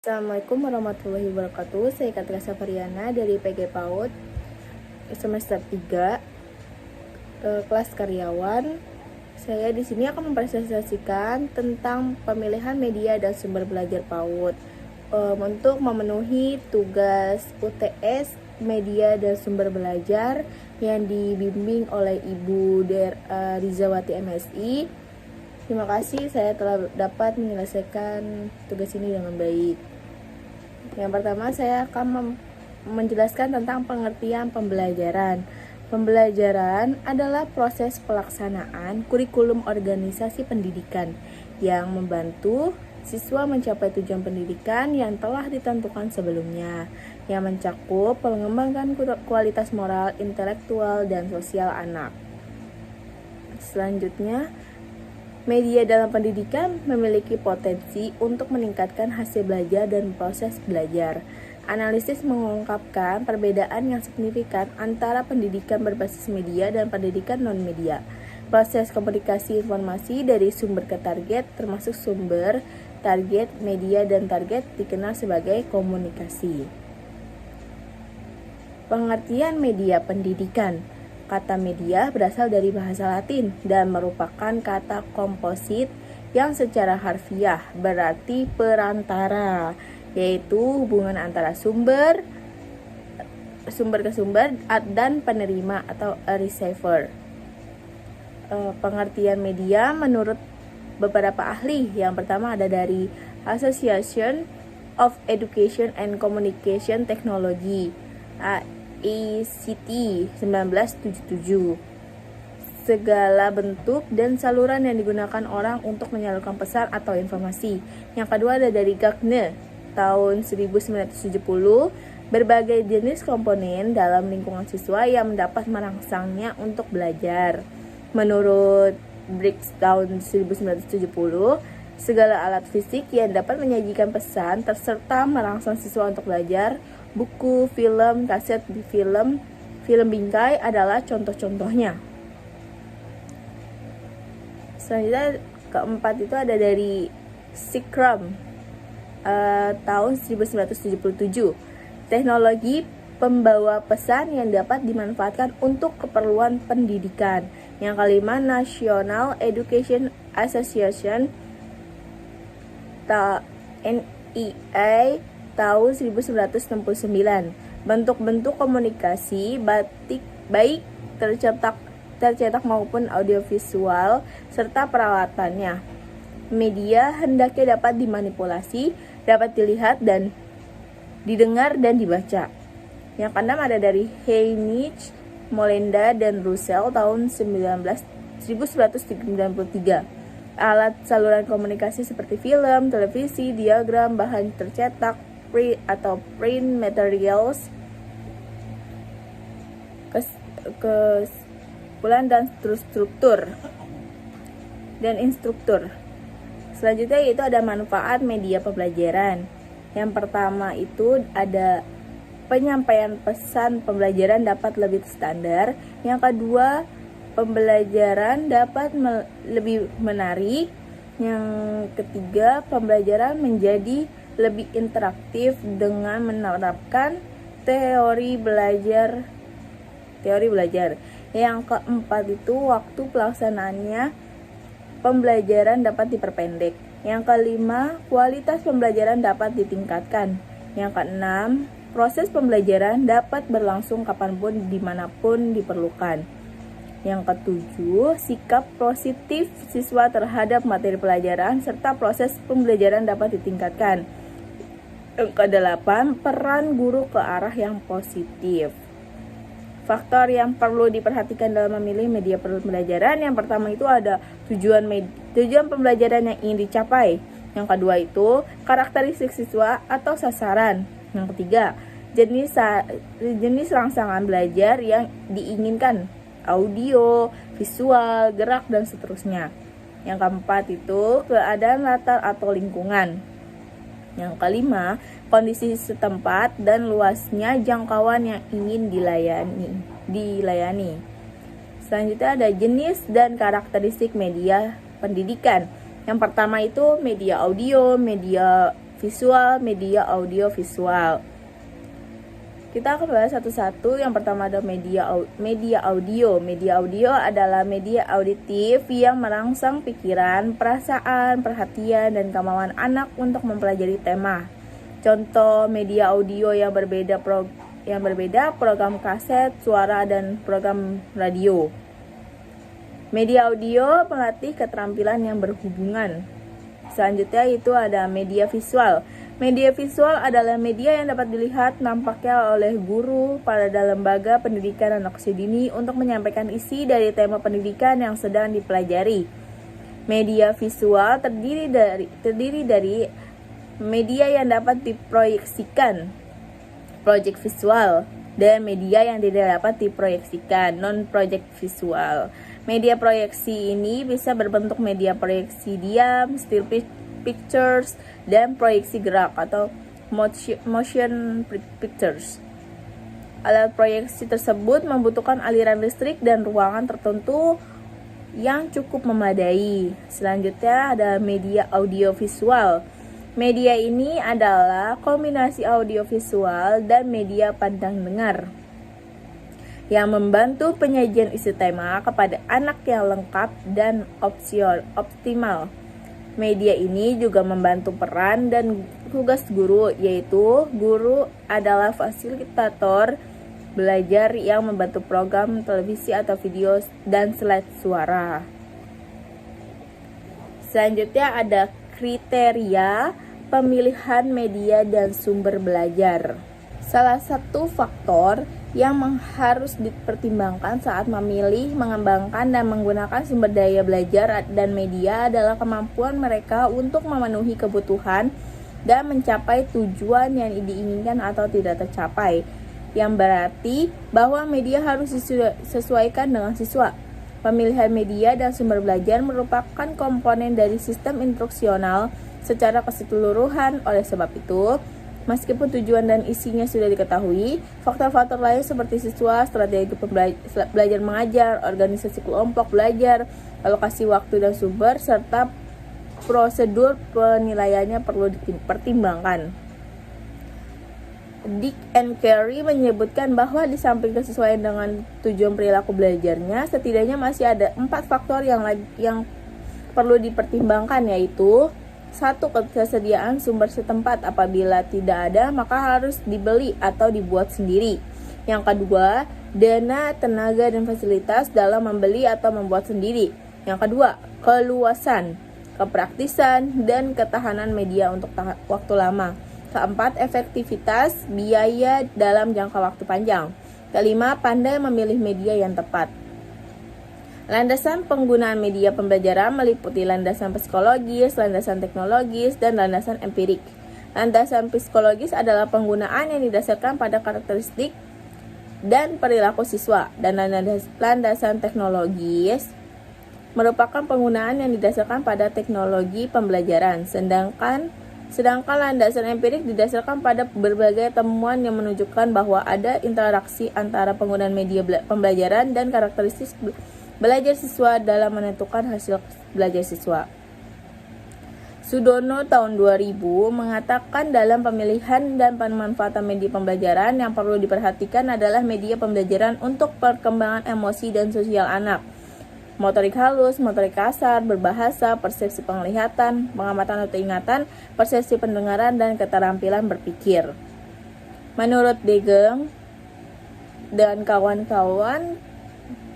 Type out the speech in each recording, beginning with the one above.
Assalamualaikum warahmatullahi wabarakatuh. Saya Katrina Safariana dari PG PAUD semester 3 kelas karyawan. Saya di sini akan mempresentasikan tentang pemilihan media dan sumber belajar PAUD untuk memenuhi tugas UTS media dan sumber belajar yang dibimbing oleh Ibu Rizawati MSI. Terima kasih, saya telah dapat menyelesaikan tugas ini dengan baik. Yang pertama, saya akan menjelaskan tentang pengertian pembelajaran. Pembelajaran adalah proses pelaksanaan kurikulum organisasi pendidikan yang membantu siswa mencapai tujuan pendidikan yang telah ditentukan sebelumnya, yang mencakup pengembangan kualitas moral, intelektual, dan sosial anak. Selanjutnya, media dalam pendidikan memiliki potensi untuk meningkatkan hasil belajar dan proses belajar. Analisis mengungkapkan perbedaan yang signifikan antara pendidikan berbasis media dan pendidikan non-media. Proses komunikasi informasi dari sumber ke target, termasuk sumber, target, media, dan target dikenal sebagai komunikasi. Pengertian media pendidikan. Kata media berasal dari bahasa Latin dan merupakan kata komposit yang secara harfiah berarti perantara, yaitu hubungan antara sumber ke sumber dan penerima atau a receiver. Pengertian media menurut beberapa ahli, yang pertama ada dari Association of Education and Communication Technology, AECT 1977. Segala bentuk dan saluran yang digunakan orang untuk menyalurkan pesan atau informasi. Yang kedua ada dari Gardner tahun 1970, berbagai jenis komponen dalam lingkungan siswa yang dapat merangsangnya untuk belajar. Menurut Briggs tahun 1970, segala alat fisik yang dapat menyajikan pesan serta merangsang siswa untuk belajar. Buku, film, kaset, film bingkai adalah contoh-contohnya. Selanjutnya keempat itu ada dari Sikram tahun 1977. Teknologi pembawa pesan yang dapat dimanfaatkan untuk keperluan pendidikan. Yang kelima, National Education Association NEA tahun 1969. Bentuk-bentuk komunikasi baik tercetak maupun audiovisual serta peralatannya. Media hendaknya dapat dimanipulasi, dapat dilihat dan didengar dan dibaca. Yang keenam ada dari Heinrich, Molenda, dan Russell tahun 1993. Alat saluran komunikasi seperti film, televisi, diagram, bahan tercetak, print materials, kesimpulan dan struktur dan instruktur. Selanjutnya yaitu ada manfaat media pembelajaran. Yang pertama itu ada penyampaian pesan pembelajaran dapat lebih standar. Yang kedua, pembelajaran dapat lebih menarik. Yang ketiga, pembelajaran menjadi lebih interaktif dengan menerapkan teori belajar. Yang keempat itu waktu pelaksanaannya pembelajaran dapat diperpendek. Yang kelima, kualitas pembelajaran dapat ditingkatkan. Yang keenam, proses pembelajaran dapat berlangsung kapanpun dimanapun diperlukan. Yang ketujuh, sikap positif siswa terhadap materi pelajaran serta proses pembelajaran dapat ditingkatkan. Yang kedelapan, peran guru ke arah yang positif. Faktor yang perlu diperhatikan dalam memilih media pembelajaran, yang pertama itu ada tujuan pembelajaran yang ingin dicapai. Yang kedua itu karakteristik siswa atau sasaran. Yang ketiga, jenis rangsangan belajar yang diinginkan, audio, visual, gerak, dan seterusnya. Yang keempat itu keadaan latar atau lingkungan. Yang kelima, kondisi setempat dan luasnya jangkauan yang ingin dilayani. Selanjutnya ada jenis dan karakteristik media pendidikan. Yang pertama itu media audio, media visual, media audio visual. Kita akan bahas satu-satu. Yang pertama ada media audio. Media audio adalah media auditif yang merangsang pikiran, perasaan, perhatian, dan kemauan anak untuk mempelajari tema. Contoh media audio yang berbeda program kaset, suara, dan program radio. Media audio melatih keterampilan yang berhubungan. Selanjutnya itu ada media visual. Media visual adalah media yang dapat dilihat nampaknya oleh guru pada lembaga pendidikan anak usia dini untuk menyampaikan isi dari tema pendidikan yang sedang dipelajari. Media visual terdiri dari media yang dapat diproyeksikan, project visual, dan media yang tidak dapat diproyeksikan, non-project visual. Media proyeksi ini bisa berbentuk media proyeksi diam, still pictures, dan proyeksi gerak atau motion pictures. Alat proyeksi tersebut membutuhkan aliran listrik dan ruangan tertentu yang cukup memadai. Selanjutnya ada media audiovisual. Media ini adalah kombinasi audiovisual dan media pandang dengar yang membantu penyajian isi tema kepada anak yang lengkap dan optimal. Media ini juga membantu peran dan tugas guru, yaitu guru adalah fasilitator belajar yang membantu program televisi atau video dan slide suara. Selanjutnya ada kriteria pemilihan media dan sumber belajar. Salah satu faktor yang harus dipertimbangkan saat memilih, mengembangkan, dan menggunakan sumber daya belajar dan media adalah kemampuan mereka untuk memenuhi kebutuhan dan mencapai tujuan yang diinginkan atau tidak tercapai, yang berarti bahwa media harus disesuaikan dengan siswa. Pemilihan media dan sumber belajar merupakan komponen dari sistem instruksional secara keseluruhan. Oleh sebab itu, meskipun tujuan dan isinya sudah diketahui, faktor-faktor lain seperti siswa, strategi belajar mengajar, organisasi kelompok belajar, alokasi waktu dan sumber, serta prosedur penilaiannya perlu dipertimbangkan. Dick and Carey menyebutkan bahwa di samping kesesuaian dengan tujuan perilaku belajarnya, setidaknya masih ada 4 faktor yang perlu dipertimbangkan, yaitu 1. Ketersediaan sumber setempat. Apabila tidak ada, maka harus dibeli atau dibuat sendiri. Yang kedua, dana, tenaga, dan fasilitas dalam membeli atau membuat sendiri. Yang kedua, keluasan, kepraktisan, dan ketahanan media untuk waktu lama. Keempat, efektivitas, biaya dalam jangka waktu panjang. Kelima, pandai memilih media yang tepat. Landasan penggunaan media pembelajaran meliputi landasan psikologis, landasan teknologis, dan landasan empirik. Landasan psikologis adalah penggunaan yang didasarkan pada karakteristik dan perilaku siswa, dan landasan teknologis merupakan penggunaan yang didasarkan pada teknologi pembelajaran, sedangkan landasan empirik didasarkan pada berbagai temuan yang menunjukkan bahwa ada interaksi antara penggunaan media pembelajaran dan karakteristik belajar siswa dalam menentukan hasil belajar siswa. Sudono tahun 2000 mengatakan dalam pemilihan dan pemanfaatan media pembelajaran yang perlu diperhatikan adalah media pembelajaran untuk perkembangan emosi dan sosial anak, motorik halus, motorik kasar, berbahasa, persepsi penglihatan, pengamatan atau ingatan, persepsi pendengaran, dan keterampilan berpikir. Menurut Degeng dan kawan-kawan,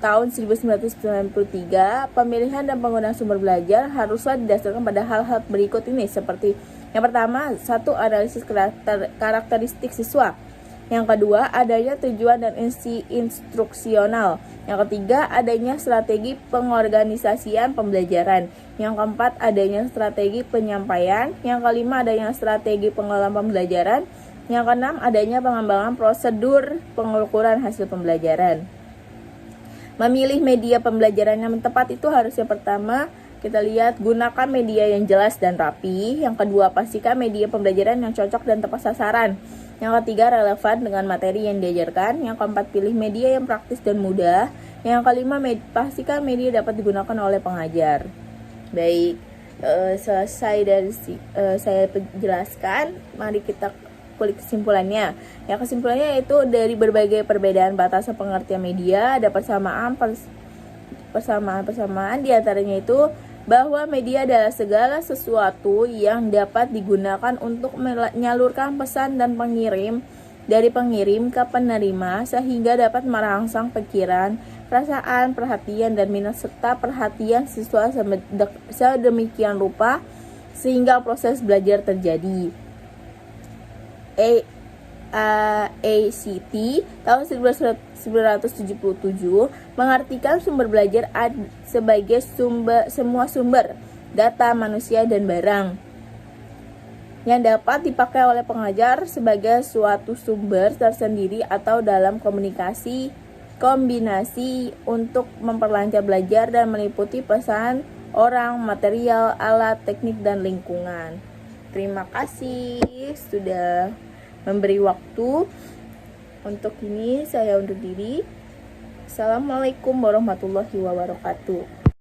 tahun 1993, pemilihan dan penggunaan sumber belajar haruslah didasarkan pada hal-hal berikut ini, seperti yang pertama, 1. Analisis karakteristik siswa. Yang kedua, adanya tujuan dan instruksional. Yang ketiga, adanya strategi pengorganisasian pembelajaran. Yang keempat, adanya strategi penyampaian. Yang kelima, adanya strategi pengelolaan pembelajaran. Yang keenam, adanya pengembangan prosedur pengukuran hasil pembelajaran. Memilih media pembelajaran yang tepat itu harus yang pertama kita lihat gunakan media yang jelas dan rapi. Yang kedua, pastikan media pembelajaran yang cocok dan tepat sasaran. Yang ketiga, relevan dengan materi yang diajarkan. Yang keempat, pilih media yang praktis dan mudah. Yang kelima, pastikan media dapat digunakan oleh pengajar. Baik, selesai dari saya jelaskan, mari kita kulik kesimpulannya. Yang kesimpulannya itu dari berbagai perbedaan batasan pengertian media ada persamaan diantaranya itu bahwa media adalah segala sesuatu yang dapat digunakan untuk menyalurkan pesan dan dari pengirim ke penerima sehingga dapat merangsang pikiran, perasaan, perhatian, dan minat serta perhatian siswa sedemikian rupa sehingga proses belajar terjadi. ACT tahun 1977 mengartikan sumber belajar sebagai semua sumber data manusia dan barang yang dapat dipakai oleh pengajar sebagai suatu sumber tersendiri atau dalam kombinasi untuk memperlancar belajar dan meliputi pesan, orang, material, alat, teknik, dan lingkungan. Terima kasih sudah memberi waktu. Untuk ini saya undur diri. Assalamualaikum warahmatullahi wabarakatuh.